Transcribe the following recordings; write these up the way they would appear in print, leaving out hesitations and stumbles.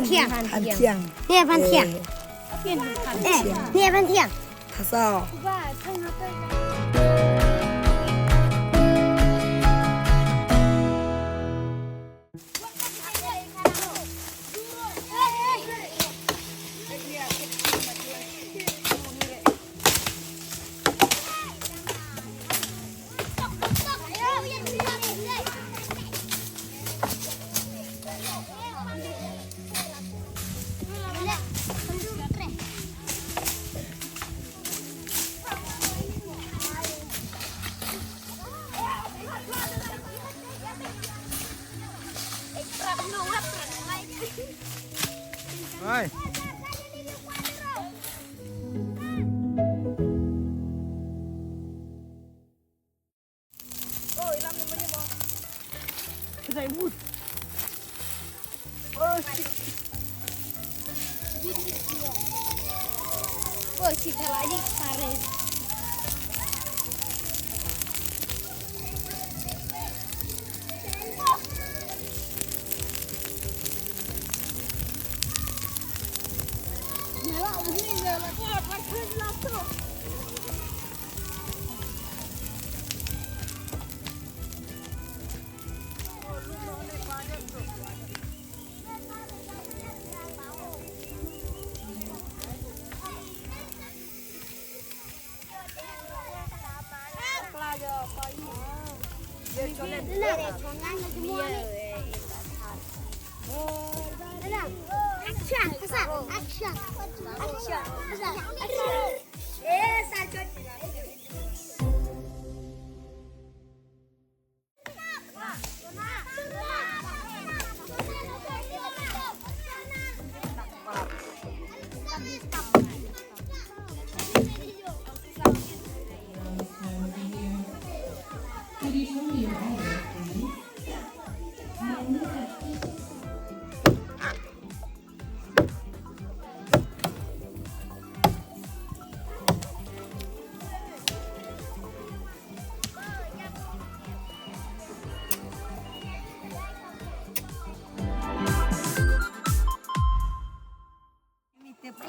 เที่ยง พันเที่ยง เนี่ยพันเที่ยงเนี่ยพันเที่ยง ทาซอไปใส่มุดสิทลายดิสาเร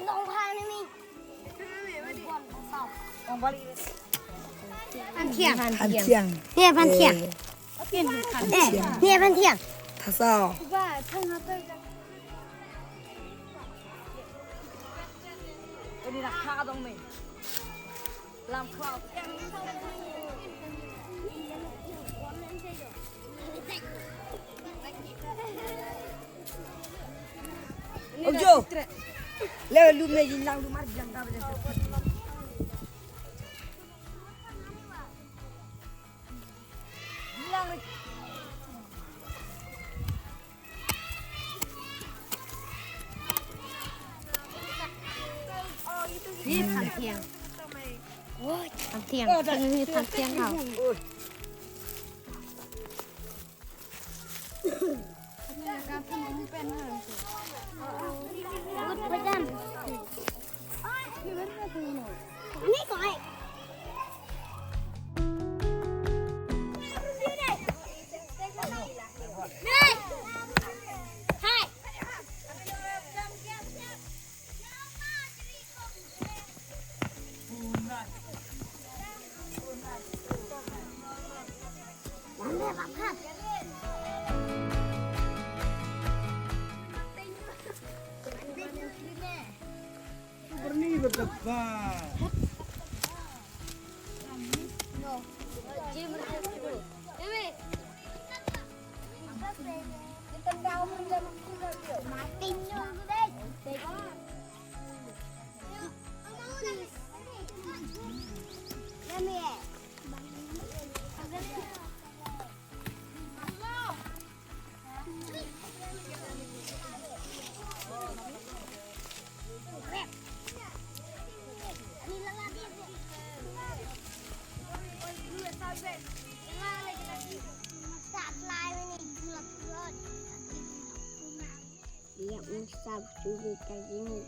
ลงพายนี่มีพันเที่ยง พันเที่ยง เนี่ยพันเที่ยงเนี่ยพันเที่ยง ทาซอนี่ราคาตรงไหนลำคลอบโอ้โหเร็วลูกเนี่ยยิงลังลูกมาจังกับเลยนี่พันเที่ยงโอ้ยพันเที่ยงมีพันเที่ยงเขาประจำนี่ก่อนIni berdebat. Ya, usah dulu kayak gini.